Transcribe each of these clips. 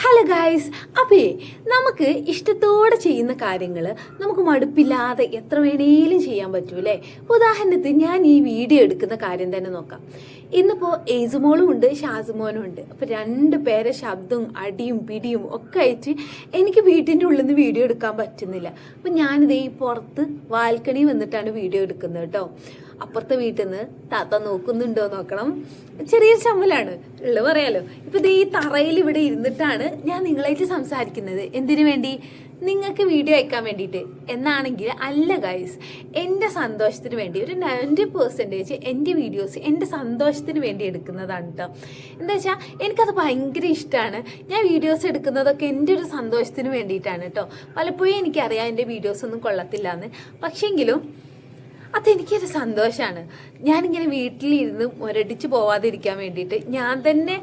Hello guys, അപ്പേ നമുക്ക് ഇഷ്ടത്തോടെ ചെയ്യുന്ന കാര്യങ്ങൾ നമുക്ക് മടുപ്പില്ലാതെ എത്ര വേണേലും ചെയ്യാൻ പറ്റൂലേ. ഉദാഹരണത്തിന് ഞാൻ ഈ വീഡിയോ എടുക്കുന്ന കാര്യം തന്നെ നോക്കാം. ഇന്നിപ്പോൾ ഏസുമോളും ഉണ്ട് ഷാസുമോനും ഉണ്ട്. അപ്പോൾ രണ്ട് പേരെ ശബ്ദവും അടിയും പിടിയും ഒക്കെ ആയിട്ട് എനിക്ക് വീട്ടിൻ്റെ ഉള്ളിൽ നിന്ന് വീഡിയോ എടുക്കാൻ പറ്റുന്നില്ല. അപ്പം ഞാനിത് ഈ പുറത്ത് വാൽക്കണി വന്നിട്ടാണ് വീഡിയോ എടുക്കുന്നത് കേട്ടോ. അപ്പുറത്തെ വീട്ടിൽ നിന്ന് താത്ത നോക്കുന്നുണ്ടോ നോക്കണം. ചെറിയ ചമ്മലാണ് ഉള്ളത് പറയാലോ. ഇപ്പം ഇത് ഈ തറയിൽ ഇവിടെ ഇരുന്നിട്ടാണ് ഞാൻ നിങ്ങളായിട്ട് സംസാരിക്കുന്നത്. എന്തിനു വേണ്ടി? നിങ്ങൾക്ക് വീഡിയോ അയക്കാൻ വേണ്ടിയിട്ട് എന്നാണെങ്കിൽ അല്ല ഗൈസ്, എൻ്റെ സന്തോഷത്തിന് വേണ്ടി ഒരു 90% എൻ്റെ വീഡിയോസ് എൻ്റെ സന്തോഷത്തിന് വേണ്ടി എടുക്കുന്നതാണ് കേട്ടോ. എന്താ വെച്ചാൽ എനിക്കത് ഭയങ്കര ഇഷ്ടമാണ്. ഞാൻ വീഡിയോസ് എടുക്കുന്നതൊക്കെ എൻ്റെ ഒരു സന്തോഷത്തിന് വേണ്ടിയിട്ടാണ് കേട്ടോ. പലപ്പോഴും എനിക്കറിയാം എൻ്റെ വീഡിയോസ് ഒന്നും കൊള്ളത്തില്ല എന്ന്, പക്ഷേങ്കിലും അതെനിക്കൊരു സന്തോഷമാണ്. ഞാനിങ്ങനെ വീട്ടിലിരുന്ന് മുരടിച്ച് പോവാതിരിക്കാൻ വേണ്ടിയിട്ട് ഞാൻ തന്നെ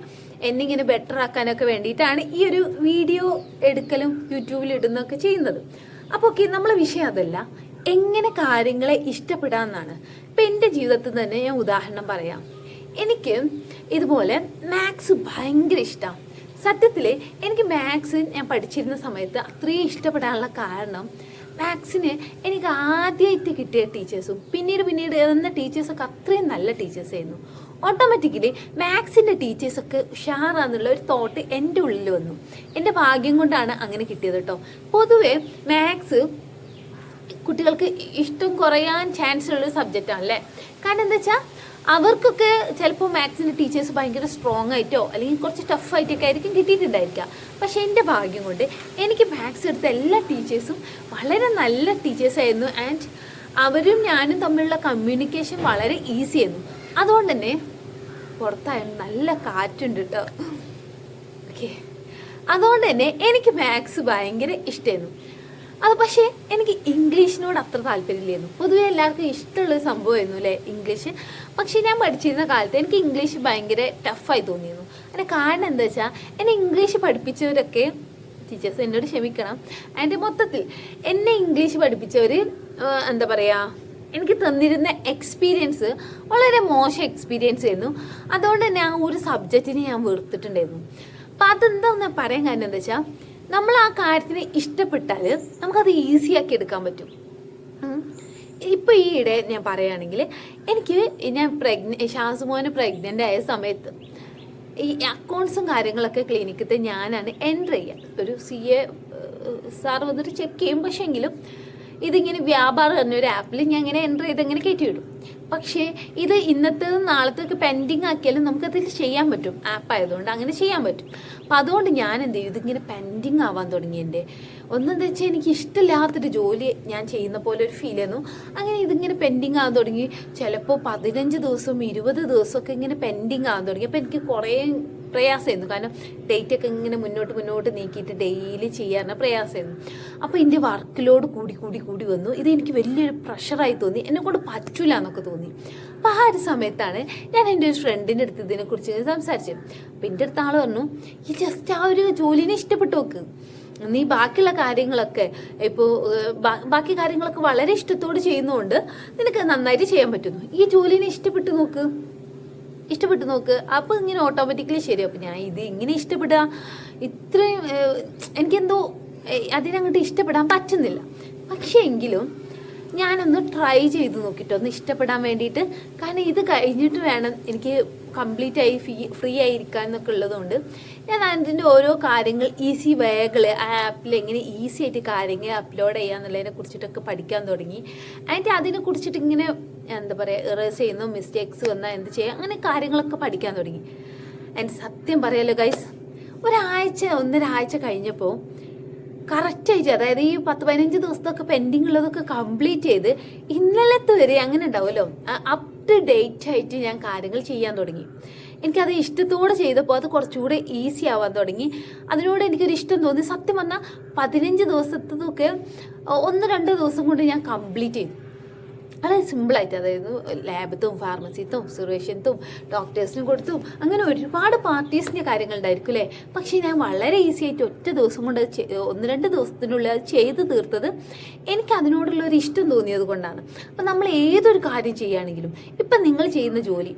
എന്നിങ്ങനെ ബെറ്റർ ആക്കാനൊക്കെ വേണ്ടിയിട്ടാണ് ഈ ഒരു വീഡിയോ എടുക്കലും യൂട്യൂബിൽ ഇടുന്നൊക്കെ ചെയ്യുന്നത്. അപ്പോൾ ഓക്കെ, നമ്മളെ വിഷയം അതല്ല, എങ്ങനെ കാര്യങ്ങളെ ഇഷ്ടപ്പെടാമെന്നാണ്. ഇപ്പം എൻ്റെ ജീവിതത്തിൽ തന്നെ ഞാൻ ഉദാഹരണം പറയാം. എനിക്ക് ഇതുപോലെ മാത്സ് ഭയങ്കര ഇഷ്ടമാണ്. സത്യത്തിൽ എനിക്ക് മാത്സ് ഞാൻ പഠിച്ചിരുന്ന സമയത്ത് അത്രയും ഇഷ്ടപ്പെടാനുള്ള കാരണം മാത്സിന് എനിക്ക് ആദ്യമായിട്ട് കിട്ടിയ ടീച്ചേഴ്സും പിന്നീട് എന്ന ടീച്ചേഴ്സൊക്കെ അത്രയും നല്ല ടീച്ചേഴ്സായിരുന്നു. ഓട്ടോമാറ്റിക്കലി മാത്സിൻ്റെ ടീച്ചേഴ്സൊക്കെ ഉഷാറാന്നുള്ള ഒരു തോട്ട് എൻ്റെ ഉള്ളിൽ വന്നു. എൻ്റെ ഭാഗ്യം കൊണ്ടാണ് അങ്ങനെ കിട്ടിയത് കേട്ടോ. പൊതുവെ മാത്സ് കുട്ടികൾക്ക് ഇഷ്ടം കുറയാൻ ചാൻസ് ഉള്ളൊരു സബ്ജക്റ്റാണല്ലേ. കാരണം എന്താ വെച്ചാൽ അവർക്കൊക്കെ ചിലപ്പോൾ മാത്സിൻ്റെ ടീച്ചേഴ്സ് ഭയങ്കര സ്ട്രോങ് ആയിട്ടോ അല്ലെങ്കിൽ കുറച്ച് ടഫായിട്ടൊക്കെ ആയിരിക്കും കിട്ടിയിട്ടുണ്ടായിരിക്കുക. പക്ഷേ എൻ്റെ ഭാഗ്യം കൊണ്ട് എനിക്ക് മാത്സ് എടുത്ത എല്ലാ ടീച്ചേഴ്സും വളരെ നല്ല ടീച്ചേഴ്സായിരുന്നു. ആൻഡ് അവരും ഞാനും തമ്മിലുള്ള കമ്മ്യൂണിക്കേഷൻ വളരെ ഈസി ആയിരുന്നു. അതുകൊണ്ട് തന്നെ പുറത്തായിരുന്നു നല്ല കാറ്റുണ്ട് കേട്ടോ. ഓക്കെ, അതുകൊണ്ട് തന്നെ എനിക്ക് മാത്സ് ഭയങ്കര ഇഷ്ടമായിരുന്നു. അത് പക്ഷേ എനിക്ക് ഇംഗ്ലീഷിനോട് അത്ര താല്പര്യമില്ലായിരുന്നു. പൊതുവെ എല്ലാവർക്കും ഇഷ്ടമുള്ളൊരു സംഭവമായിരുന്നു അല്ലേ ഇംഗ്ലീഷ്. പക്ഷേ ഞാൻ പഠിച്ചിരുന്ന കാലത്ത് എനിക്ക് ഇംഗ്ലീഷ് ഭയങ്കര ടഫായി തോന്നിയിരുന്നു. അതിൻ്റെ കാരണം എന്താ വെച്ചാൽ എന്നെ ഇംഗ്ലീഷ് പഠിപ്പിച്ചവരൊക്കെ ടീച്ചേഴ്സ് എന്നോട് ക്ഷമിക്കണം. അതിൻ്റെ മൊത്തത്തിൽ എന്നെ ഇംഗ്ലീഷ് പഠിപ്പിച്ചവർ എന്താ പറയുക, എനിക്ക് തന്നിരുന്ന എക്സ്പീരിയൻസ് വളരെ മോശം എക്സ്പീരിയൻസ് ആയിരുന്നു. അതുകൊണ്ട് തന്നെ ആ ഒരു സബ്ജക്റ്റിനെ ഞാൻ വെറുത്തിട്ടുണ്ടായിരുന്നു. അപ്പം അതെന്താ പറയാൻ കാരണം എന്താ വെച്ചാൽ നമ്മൾ ആ കാര്യത്തിനെ ഇഷ്ടപ്പെട്ടാൽ നമുക്കത് ഈസിയാക്കി എടുക്കാൻ പറ്റും. ഇപ്പോൾ ഈ ഇടെ ഞാൻ പറയുകയാണെങ്കിൽ ഞാൻ ഷാസുമോന് പ്രഗ്നൻ്റ് ആയ സമയത്ത് ഈ അക്കൗണ്ട്സും കാര്യങ്ങളൊക്കെ ക്ലിനിക്കത്തെ ഞാനാണ് എൻ്റർ ചെയ്യുക. ഒരു CA സാർ വന്നിട്ട് ചെക്ക് ചെയ്യും. പക്ഷേ എങ്കിലും ഇതിങ്ങനെ വ്യാപാരം എന്നൊരു ആപ്പിൽ ഞാൻ ഇങ്ങനെ എൻ്റർ ചെയ്ത് ഇങ്ങനെ കയറ്റി വിടും. പക്ഷേ ഇത് ഇന്നത്തേതും നാളത്തേക്ക് പെൻഡിങ് ആക്കിയാലും നമുക്കതിൽ ചെയ്യാൻ പറ്റും. ആപ്പ് ആയതുകൊണ്ട് അങ്ങനെ ചെയ്യാൻ പറ്റും. അപ്പം അതുകൊണ്ട് ഞാൻ എന്ത് ചെയ്യും, ഇതിങ്ങനെ പെൻഡിങ് ആവാൻ തുടങ്ങി. എൻ്റെ ഒന്നെന്താ വെച്ചാൽ എനിക്ക് ഇഷ്ടമില്ലാത്തൊരു ജോലി ഞാൻ ചെയ്യുന്ന പോലെ ഒരു ഫീൽ ചെയ്യുന്നു. അങ്ങനെ ഇതിങ്ങനെ പെൻഡിങ് ആവാൻ തുടങ്ങി. ചിലപ്പോൾ 15 ദിവസവും 20 ദിവസമൊക്കെ ഇങ്ങനെ പെൻഡിങ് ആവാൻ തുടങ്ങി. അപ്പോൾ എനിക്ക് കുറേ പ്രയാസമായിരുന്നു. കാരണം ഡേറ്റൊക്കെ ഇങ്ങനെ മുന്നോട്ട് നീക്കിയിട്ട് ഡെയിലി ചെയ്യാൻ പ്രയാസമായിരുന്നു. അപ്പോൾ എൻ്റെ വർക്ക് ലോഡ് കൂടി വന്നു. ഇത് എനിക്ക് വലിയൊരു പ്രഷറായി തോന്നി. എന്നെക്കൊണ്ട് പറ്റില്ല എന്നൊക്കെ തോന്നി. അപ്പോൾ ആ ഒരു സമയത്താണ് ഞാൻ എൻ്റെ ഒരു ഫ്രണ്ടിൻ്റെ അടുത്ത് ഇതിനെക്കുറിച്ച് സംസാരിച്ചത്. അപ്പോൾ എൻ്റെ അടുത്ത് ആൾ പറഞ്ഞു, ഈ ജസ്റ്റ് ആ ഒരു ജോലിനെ ഇഷ്ടപ്പെട്ടു നോക്ക്. നീ ബാക്കിയുള്ള കാര്യങ്ങളൊക്കെ ഇപ്പോൾ ബാക്കി കാര്യങ്ങളൊക്കെ വളരെ ഇഷ്ടത്തോട് ചെയ്യുന്നതുകൊണ്ട് നിനക്ക് നന്നായിട്ട് ചെയ്യാൻ പറ്റുന്നു. ഈ ജോലിനെ ഇഷ്ടപ്പെട്ടു നോക്ക്. അപ്പോൾ ഇങ്ങനെ ഓട്ടോമാറ്റിക്കലി ശരിയാവും. അപ്പോൾ ഞാൻ ഇത് ഇങ്ങനെ ഇഷ്ടപ്പെടുക, ഇത്രയും എനിക്കെന്തോ അതിനങ്ങോട്ട് ഇഷ്ടപ്പെടാൻ പറ്റുന്നില്ല. പക്ഷേ എങ്കിലും ഞാനൊന്ന് ട്രൈ ചെയ്ത് നോക്കിയിട്ട് ഒന്ന് ഇഷ്ടപ്പെടാൻ വേണ്ടിയിട്ട്. കാരണം ഇത് കഴിഞ്ഞിട്ട് വേണം എനിക്ക് കംപ്ലീറ്റ് ആയി ഫ്രീ ആയിരിക്കാൻ എന്നൊക്കെ ഉള്ളതുകൊണ്ട് ഞാൻ അതിൻ്റെ ഓരോ കാര്യങ്ങൾ ഈസി വേകൾ ആ ആപ്പിൽ എങ്ങനെ ഈസി ആയിട്ട് കാര്യങ്ങൾ അപ്ലോഡ് ചെയ്യാന്നുള്ളതിനെ കുറിച്ചിട്ടൊക്കെ പഠിക്കാൻ തുടങ്ങി. അതിൻ്റെ അതിനെ കുറിച്ചിട്ട് ഇങ്ങനെ എന്താ പറയുക, എറേസ് ചെയ്യുന്നു, മിസ്റ്റേക്സ് വന്നാൽ എന്ത് ചെയ്യുക, അങ്ങനെ കാര്യങ്ങളൊക്കെ പഠിക്കാൻ തുടങ്ങി. ആൻഡ് സത്യം പറയാലോ ഗൈസ്, 1.5 ആഴ്ച കഴിഞ്ഞപ്പോൾ കറക്റ്റായിട്ട്, അതായത് ഈ 10-15 ദിവസത്തൊക്കെ പെൻഡിങ് ഉള്ളതൊക്കെ കംപ്ലീറ്റ് ചെയ്ത് ഇന്നലത്തെ വരെ അങ്ങനെ ഉണ്ടാവുമല്ലോ, അപ് ടു ഡേറ്റ് ആയിട്ട് ഞാൻ കാര്യങ്ങൾ ചെയ്യാൻ തുടങ്ങി. എനിക്കത് ഇഷ്ടത്തോടെ ചെയ്തപ്പോൾ അത് കുറച്ചുകൂടെ ഈസി ആവാൻ തുടങ്ങി. അതിനോട് എനിക്കൊരു ഇഷ്ടം തോന്നി. സത്യം പറഞ്ഞാൽ 15 ദിവസത്തതൊക്കെ 1-2 ദിവസം കൊണ്ട് ഞാൻ കംപ്ലീറ്റ് ചെയ്തു. വളരെ സിമ്പിളായിട്ട്, അതായത് ലാബത്തും ഫാർമസിത്തും ഒബ്സർവേഷനത്തും ഡോക്ടേഴ്സിനും കൊടുത്തും അങ്ങനെ ഒരുപാട് പാർട്ടീസിൻ്റെ കാര്യങ്ങളുണ്ടായിരിക്കും അല്ലേ. പക്ഷേ ഞാൻ വളരെ ഈസി ആയിട്ട് ഒറ്റ ദിവസം കൊണ്ട് 1-2 ദിവസത്തിനുള്ളിൽ അത് ചെയ്ത് തീർത്തത് എനിക്ക് അതിനോടുള്ളൊരു ഇഷ്ടം തോന്നിയത് കൊണ്ടാണ്. അപ്പം നമ്മൾ ഏതൊരു കാര്യം ചെയ്യുകയാണെങ്കിലും, ഇപ്പം നിങ്ങൾ ചെയ്യുന്ന ജോലി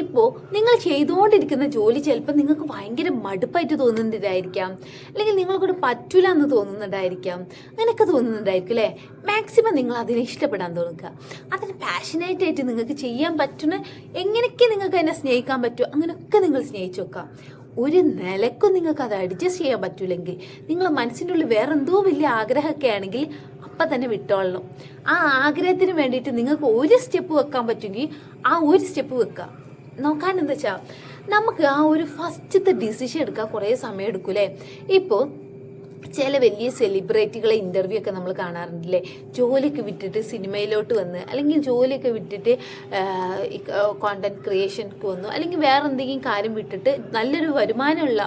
ഇപ്പോൾ നിങ്ങൾ ചെയ്തുകൊണ്ടിരിക്കുന്ന ജോലി ചിലപ്പോൾ നിങ്ങൾക്ക് ഭയങ്കര മടുപ്പായിട്ട് തോന്നുന്നുണ്ടായിരിക്കാം, അല്ലെങ്കിൽ നിങ്ങൾക്കൂടെ പറ്റൂല എന്ന് തോന്നുന്നുണ്ടായിരിക്കാം, അങ്ങനെയൊക്കെ തോന്നുന്നുണ്ടായിരിക്കും അല്ലേ. മാക്സിമം നിങ്ങൾ അതിനെ ഇഷ്ടപ്പെടാൻ തുടങ്ങുക. അതിന് പാഷനേറ്റ് ആയിട്ട് നിങ്ങൾക്ക് ചെയ്യാൻ പറ്റുന്ന എങ്ങനെയൊക്കെ നിങ്ങൾക്ക് അതിനെ സ്നേഹിക്കാൻ പറ്റുമോ അങ്ങനെയൊക്കെ നിങ്ങൾ സ്നേഹിച്ചു വെക്കാം. ഒരു നിലക്കും നിങ്ങൾക്ക് അത് അഡ്ജസ്റ്റ് ചെയ്യാൻ പറ്റൂലെങ്കിൽ, നിങ്ങളെ മനസ്സിൻ്റെ ഉള്ളിൽ വേറെ എന്തോ വലിയ ആഗ്രഹമൊക്കെ ആണെങ്കിൽ അപ്പം തന്നെ വിട്ടോളണം. ആ ആഗ്രഹത്തിന് വേണ്ടിയിട്ട് നിങ്ങൾക്ക് ഒരു സ്റ്റെപ്പ് വെക്കാൻ പറ്റുമെങ്കിൽ ആ ഒരു സ്റ്റെപ്പ് വെക്കുക. നോക്കാൻ എന്താ വെച്ചാൽ നമുക്ക് ആ ഒരു ഫസ്റ്റത്തെ ഡിസിഷൻ എടുക്കാൻ കുറേ സമയം എടുക്കൂലേ. ഇപ്പോൾ ചില വലിയ സെലിബ്രിറ്റികളെ ഇൻ്റർവ്യൂ ഒക്കെ നമ്മൾ കാണാറുണ്ടല്ലേ, ജോലിയൊക്കെ വിട്ടിട്ട് സിനിമയിലോട്ട് വന്ന്, അല്ലെങ്കിൽ ജോലിയൊക്കെ വിട്ടിട്ട് കോണ്ടന്റ് ക്രിയേഷനൊക്കെ വന്നു, അല്ലെങ്കിൽ വേറെ എന്തെങ്കിലും കാര്യം വിട്ടിട്ട് നല്ലൊരു വരുമാനമുള്ള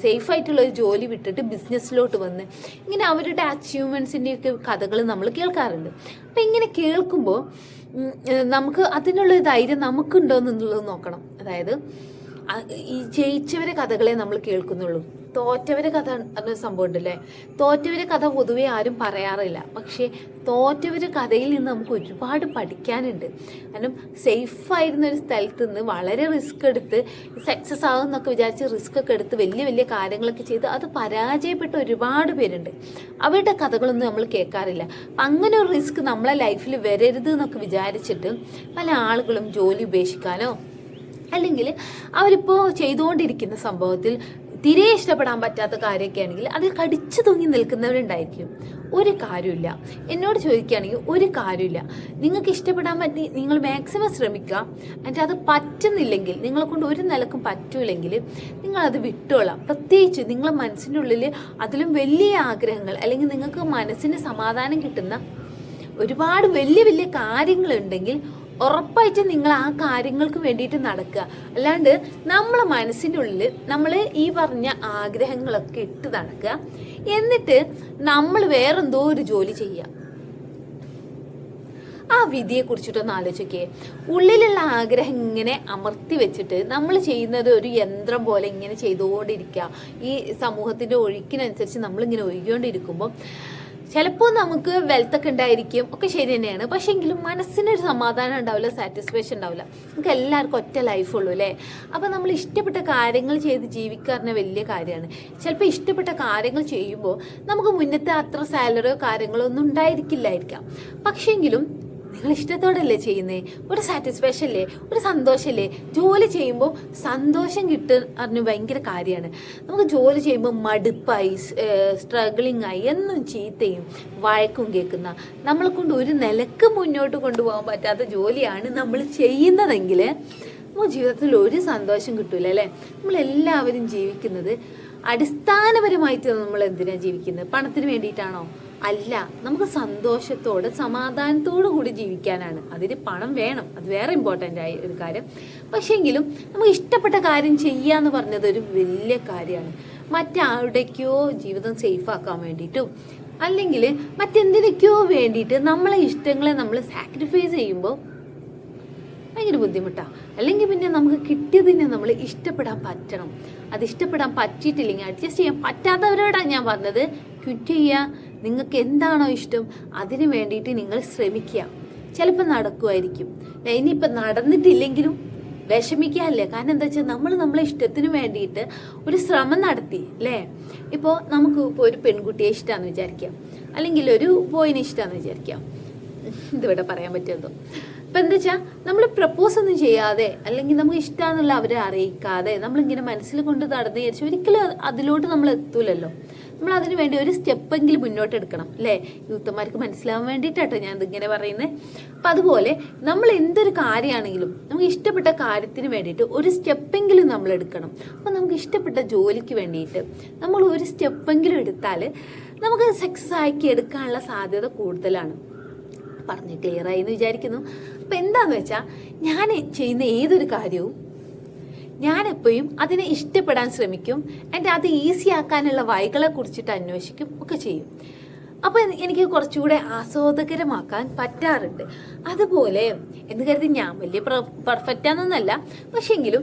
സേഫായിട്ടുള്ള ഒരു ജോലി വിട്ടിട്ട് ബിസിനസ്സിലോട്ട് വന്ന്, ഇങ്ങനെ അവരുടെ അച്ചീവ്മെൻറ്റ്സിൻ്റെയൊക്കെ കഥകൾ നമ്മൾ കേൾക്കാറുണ്ട്. അപ്പം ഇങ്ങനെ കേൾക്കുമ്പോൾ നമുക്ക് അതിനുള്ള ധൈര്യം നമുക്കുണ്ടോ എന്നുള്ളത് നോക്കണം. അതായത് ഈ ജയിച്ചവരെ കഥകളെ നമ്മൾ കേൾക്കുന്നുള്ളൂ. തോറ്റവരെ കഥ എന്ന സംഭവം ഉണ്ടല്ലേ, തോറ്റവരെ കഥ പൊതുവെ ആരും പറയാറില്ല. പക്ഷേ തോറ്റവരെ കഥയിൽ നിന്ന് നമുക്ക് ഒരുപാട് പഠിക്കാനുണ്ട്. കാരണം സേഫായിരുന്ന ഒരു സ്ഥലത്ത് നിന്ന് വളരെ റിസ്ക് എടുത്ത് സക്സസ് ആകുമെന്നൊക്കെ വിചാരിച്ച് റിസ്ക് ഒക്കെ എടുത്ത് വലിയ വലിയ കാര്യങ്ങളൊക്കെ ചെയ്ത് അത് പരാജയപ്പെട്ട ഒരുപാട് പേരുണ്ട്. അവരുടെ കഥകളൊന്നും നമ്മൾ കേൾക്കാറില്ല. അപ്പം അങ്ങനെ ഒരു റിസ്ക് നമ്മളെ ലൈഫിൽ വരരുത് എന്നൊക്കെ വിചാരിച്ചിട്ട് പല ആളുകളും ജോലി ഉപേക്ഷിക്കാനോ, അല്ലെങ്കിൽ അവരിപ്പോൾ ചെയ്തുകൊണ്ടിരിക്കുന്ന സംഭവത്തിൽ തീരെ ഇഷ്ടപ്പെടാൻ പറ്റാത്ത കാര്യമൊക്കെ ആണെങ്കിൽ അതിൽ കടിച്ചു തൂങ്ങി നിൽക്കുന്നവരുണ്ടായിരിക്കും. ഒരു കാര്യമില്ല, എന്നോട് ചോദിക്കുകയാണെങ്കിൽ ഒരു കാര്യമില്ല. നിങ്ങൾക്ക് ഇഷ്ടപ്പെടാൻ പറ്റി നിങ്ങൾ മാക്സിമം ശ്രമിക്കുക. എന്നിട്ട് അത് പറ്റുന്നില്ലെങ്കിൽ, നിങ്ങളെ കൊണ്ട് ഒരു നിലക്കും പറ്റൂലെങ്കിൽ നിങ്ങളത് വിട്ടോളാം. പ്രത്യേകിച്ച് നിങ്ങളെ മനസ്സിൻ്റെ ഉള്ളിൽ അതിലും വലിയ ആഗ്രഹങ്ങൾ, അല്ലെങ്കിൽ നിങ്ങൾക്ക് മനസ്സിന് സമാധാനം കിട്ടുന്ന ഒരുപാട് വലിയ വലിയ കാര്യങ്ങളുണ്ടെങ്കിൽ ഉറപ്പായിട്ടും നിങ്ങൾ ആ കാര്യങ്ങൾക്ക് വേണ്ടിയിട്ട് നടക്കുക. അല്ലാണ്ട് നമ്മളെ മനസ്സിൻ്റെ ഉള്ളിൽ നമ്മൾ ഈ പറഞ്ഞ ആഗ്രഹങ്ങളൊക്കെ ഇട്ട് നടക്കുക, എന്നിട്ട് നമ്മൾ വേറെന്തോ ഒരു ജോലി ചെയ്യുക. ആ വിധിയെ കുറിച്ചിട്ടൊന്ന് ആലോചിക്കേ. ഉള്ളിലുള്ള ആഗ്രഹം ഇങ്ങനെ അമർത്തി വെച്ചിട്ട് നമ്മൾ ചെയ്യുന്നത് ഒരു യന്ത്രം പോലെ ഇങ്ങനെ ചെയ്തുകൊണ്ടിരിക്കുക. ഈ സമൂഹത്തിൻ്റെ ഒഴുക്കിനനുസരിച്ച് നമ്മളിങ്ങനെ ഒഴുകിക്കൊണ്ടിരിക്കുമ്പോൾ ചിലപ്പോൾ നമുക്ക് വെൽത്തൊക്കെ ഉണ്ടായിരിക്കും, ഒക്കെ ശരി തന്നെയാണ്. പക്ഷേ എങ്കിലും മനസ്സിനൊരു സമാധാനം ഉണ്ടാവില്ല, സാറ്റിസ്ഫാക്ഷൻ ഉണ്ടാവില്ല. നമുക്ക് എല്ലാവർക്കും ഒറ്റ ലൈഫുള്ളൂ അല്ലേ. അപ്പോൾ നമ്മൾ ഇഷ്ടപ്പെട്ട കാര്യങ്ങൾ ചെയ്ത് ജീവിക്കാറിന് വലിയ കാര്യമാണ്. ചിലപ്പോൾ ഇഷ്ടപ്പെട്ട കാര്യങ്ങൾ ചെയ്യുമ്പോൾ നമുക്ക് മുന്നത്തെ അത്ര സാലറിയോ കാര്യങ്ങളോ ഒന്നും ഉണ്ടായിരിക്കില്ലായിരിക്കാം. പക്ഷേങ്കിലും നിങ്ങൾ ഇഷ്ടത്തോടല്ലേ ചെയ്യുന്നേ, ഒരു സാറ്റിസ്ഫാക്ഷൻ അല്ലേ, ഒരു സന്തോഷമല്ലേ. ജോലി ചെയ്യുമ്പോൾ സന്തോഷം കിട്ടുന്ന ഭയങ്കര കാര്യമാണ്. നമുക്ക് ജോലി ചെയ്യുമ്പോൾ മടുപ്പായി, സ്ട്രഗിളിങ് ആയി, എന്നും ചീത്തയും വഴക്കും കേൾക്കുന്ന, നമ്മളെ കൊണ്ട് ഒരു നിലക്ക് മുന്നോട്ട് കൊണ്ടുപോകാൻ പറ്റാത്ത ജോലിയാണ് നമ്മൾ ചെയ്യുന്നതെങ്കിൽ നമുക്ക് ജീവിതത്തിൽ ഒരു സന്തോഷം കിട്ടൂല അല്ലേ. നമ്മളെല്ലാവരും ജീവിക്കുന്നത് അടിസ്ഥാനപരമായിട്ട് നമ്മൾ എന്തിനാണ് ജീവിക്കുന്നത്? പണത്തിന് വേണ്ടിയിട്ടാണോ? അല്ല, നമുക്ക് സന്തോഷത്തോടെ സമാധാനത്തോടു കൂടി ജീവിക്കാനാണ്. അതിന് പണം വേണം, അത് വേറെ ഇമ്പോർട്ടൻ്റ് ആയ ഒരു കാര്യം. പക്ഷേങ്കിലും നമുക്ക് ഇഷ്ടപ്പെട്ട കാര്യം ചെയ്യാന്ന് പറഞ്ഞത് ഒരു വലിയ കാര്യമാണ്. മറ്റാരുടെക്കോ ജീവിതം സേഫാക്കാൻ വേണ്ടിയിട്ടും, അല്ലെങ്കിൽ മറ്റെന്തിനൊക്കെയോ വേണ്ടിയിട്ട് നമ്മളെ ഇഷ്ടങ്ങളെ നമ്മൾ സാക്രിഫൈസ് ചെയ്യുമ്പോൾ ഭയങ്കര ബുദ്ധിമുട്ടാണ്. അല്ലെങ്കിൽ പിന്നെ നമുക്ക് കിട്ടിയതിനെ നമ്മൾ ഇഷ്ടപ്പെടാൻ പറ്റണം. അത് ഇഷ്ടപ്പെടാൻ പറ്റിയിട്ടില്ലെങ്കിൽ, അഡ്ജസ്റ്റ് ചെയ്യാൻ പറ്റാത്തവരോടാണ് ഞാൻ പറഞ്ഞത്, ക്വിറ്റ് ചെയ്യുക. നിങ്ങൾക്ക് എന്താണോ ഇഷ്ടം അതിന് വേണ്ടിയിട്ട് നിങ്ങൾ ശ്രമിക്കുക. ചിലപ്പോൾ നടക്കുമായിരിക്കും. ഇനിയിപ്പോൾ നടന്നിട്ടില്ലെങ്കിലും വിഷമിക്കാല്ലേ. കാരണം എന്താ വെച്ചാൽ നമ്മൾ നമ്മളെ ഇഷ്ടത്തിന് വേണ്ടിയിട്ട് ഒരു ശ്രമം നടത്തി അല്ലേ. ഇപ്പോൾ നമുക്ക് ഇപ്പോൾ ഒരു പെൺകുട്ടിയെ ഇഷ്ടമാണെന്ന് വിചാരിക്കാം, അല്ലെങ്കിൽ ഒരു ബോയിനെ ഇഷ്ടമാണെന്ന് വിചാരിക്കാം. ഇതിവിടെ പറയാൻ പറ്റുമോ? ഇപ്പം എന്താ വെച്ചാൽ നമ്മൾ പ്രപ്പോസ് ഒന്നും ചെയ്യാതെ, അല്ലെങ്കിൽ നമുക്ക് ഇഷ്ടമാണെന്നുള്ള അവരെ അറിയിക്കാതെ നമ്മളിങ്ങനെ മനസ്സിൽ കൊണ്ട് നടന്നു വിചാരിച്ചു ഒരിക്കലും അതിലോട്ട് നമ്മൾ എത്തൂലല്ലോ. നമ്മൾ അതിന് വേണ്ടി ഒരു സ്റ്റെപ്പെങ്കിലും മുന്നോട്ട് എടുക്കണം അല്ലേ. യൂത്തന്മാർക്ക് മനസ്സിലാവാൻ വേണ്ടിയിട്ടാട്ടോ ഞാൻ ഇതിങ്ങനെ പറയുന്നത്. അപ്പം അതുപോലെ നമ്മൾ എന്തൊരു കാര്യമാണെങ്കിലും നമുക്ക് ഇഷ്ടപ്പെട്ട കാര്യത്തിന് വേണ്ടിയിട്ട് ഒരു സ്റ്റെപ്പെങ്കിലും നമ്മൾ എടുക്കണം. അപ്പം നമുക്ക് ഇഷ്ടപ്പെട്ട ജോലിക്ക് വേണ്ടിയിട്ട് നമ്മൾ ഒരു സ്റ്റെപ്പെങ്കിലും എടുത്താൽ നമുക്ക് സക്സസ് ആക്കി എടുക്കാനുള്ള സാധ്യത കൂടുതലാണ്. പറഞ്ഞ് ക്ലിയർ ആയി എന്ന് വിചാരിക്കുന്നു. അപ്പം എന്താണെന്ന് വെച്ചാൽ ഞാൻ ചെയ്യുന്ന ഏതൊരു കാര്യവും ഞാനെപ്പോഴും അതിനെ ഇഷ്ടപ്പെടാൻ ശ്രമിക്കും. എൻ്റെ അത് ഈസി ആക്കാനുള്ള വഴികളെ കുറിച്ചിട്ട് അന്വേഷിക്കും, ഒക്കെ ചെയ്യും. അപ്പോൾ എനിക്ക് കുറച്ചുകൂടെ ആസ്വാദകരമാക്കാൻ പറ്റാറുണ്ട്. അതുപോലെ എന്ന് കരുതി ഞാൻ വലിയ പെർഫെക്റ്റ് ആണെന്നല്ല, പക്ഷെങ്കിലും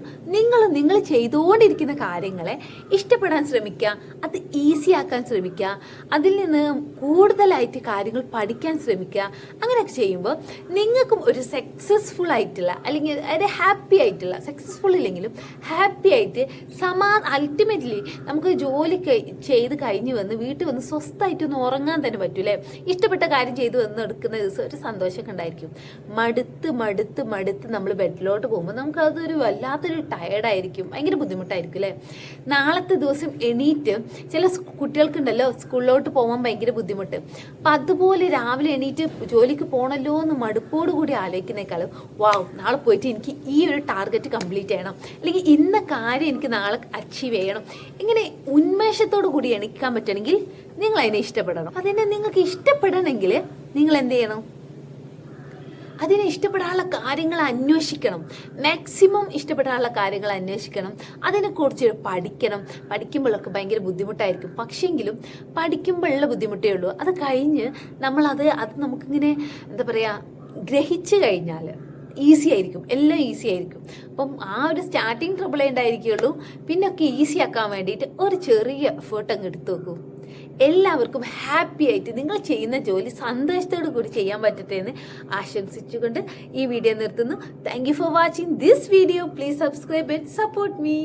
നിങ്ങൾ ചെയ്തുകൊണ്ടിരിക്കുന്ന കാര്യങ്ങളെ ഇഷ്ടപ്പെടാൻ ശ്രമിക്കുക, അത് ഈസി ആക്കാൻ ശ്രമിക്കുക, അതിൽ നിന്ന് കൂടുതലായിട്ട് കാര്യങ്ങൾ പഠിക്കാൻ ശ്രമിക്കുക. അങ്ങനെയൊക്കെ ചെയ്യുമ്പോൾ നിങ്ങൾക്കും ഒരു സക്സസ്ഫുൾ ആയിട്ടുള്ള, അല്ലെങ്കിൽ ഒരു ഹാപ്പി ആയിട്ടുള്ള, സക്സസ്ഫുൾ ഇല്ലെങ്കിലും ഹാപ്പി ആയിട്ട് അൾട്ടിമേറ്റ്ലി നമുക്ക് ജോലി ചെയ്ത് കഴിഞ്ഞ് വന്ന് വീട്ടിൽ വന്ന് സ്വസ്ഥമായിട്ടൊന്ന് ഉറങ്ങാൻ തന്നെ പറ്റൂലേ. ഇഷ്ടപ്പെട്ട കാര്യം ചെയ്ത് വന്ന് എടുക്കുന്ന ദിവസം ഒരു സന്തോഷമൊക്കെ ഉണ്ടായിരിക്കും. മടുത്ത് മടുത്ത് മടുത്ത് നമ്മൾ ബെഡിലോട്ട് പോകുമ്പോൾ നമുക്ക് അതൊരു വല്ലാത്തൊരു ടയർഡായിരിക്കും, ഭയങ്കര ബുദ്ധിമുട്ടായിരിക്കും അല്ലേ. നാളത്തെ ദിവസം എണീറ്റ് ചില കുട്ടികൾക്കുണ്ടല്ലോ സ്കൂളിലോട്ട് പോകാൻ ഭയങ്കര ബുദ്ധിമുട്ട്. അപ്പം അതുപോലെ രാവിലെ എണീറ്റ് ജോലിക്ക് പോകണല്ലോ എന്ന് മടുപ്പോട് കൂടി ആലോചിക്കുന്നേക്കാളും വാവ്, നാളെ പോയിട്ട് എനിക്ക് ഈ ഒരു ടാർഗറ്റ് കംപ്ലീറ്റ് ചെയ്യണം, അല്ലെങ്കിൽ ഇന്ന കാര്യം എനിക്ക് നാളെ അച്ചീവ് ചെയ്യണം, ഇങ്ങനെ ഉന്മേഷത്തോടു കൂടി എണീക്കാൻ പറ്റണമെങ്കിൽ നിങ്ങൾ അതിനെ ഇഷ്ടപ്പെടണം. അതിനെ നിങ്ങൾക്ക് ഇഷ്ടപ്പെടണമെങ്കിൽ നിങ്ങൾ എന്ത് ചെയ്യണം? അതിനെ ഇഷ്ടപ്പെടാനുള്ള കാര്യങ്ങൾ അന്വേഷിക്കണം. മാക്സിമം ഇഷ്ടപ്പെടാനുള്ള കാര്യങ്ങൾ അന്വേഷിക്കണം. അതിനെക്കുറിച്ച് പഠിക്കണം. പഠിക്കുമ്പോഴൊക്കെ ഭയങ്കര ബുദ്ധിമുട്ടായിരിക്കും, പക്ഷെങ്കിലും പഠിക്കുമ്പോഴുള്ള ബുദ്ധിമുട്ടേ ഉള്ളൂ. അത് കഴിഞ്ഞ് നമ്മളത് നമുക്കിങ്ങനെ എന്താ പറയുക, ഗ്രഹിച്ചു കഴിഞ്ഞാൽ ഈസി ആയിരിക്കും, എല്ലാം ഈസി ആയിരിക്കും. അപ്പം ആ ഒരു സ്റ്റാർട്ടിങ് ട്രബിളേ ഉണ്ടായിരിക്കുള്ളൂ. പിന്നെ ഒക്കെ ഈസി ആക്കാൻ വേണ്ടിയിട്ട് ഒരു ചെറിയ എഫേർട്ട് അങ്ങ് എടുത്തു നോക്കൂ. എല്ലാവർക്കും ഹാപ്പി ആയിട്ട് നിങ്ങൾ ചെയ്യുന്ന ജോലി സന്തോഷത്തോടു കൂടി ചെയ്യാൻ പറ്റട്ടെ എന്ന് ആശംസിച്ചുകൊണ്ട് ഈ വീഡിയോ നിർത്തുന്നു. Thank you for watching this video. Please subscribe and support me.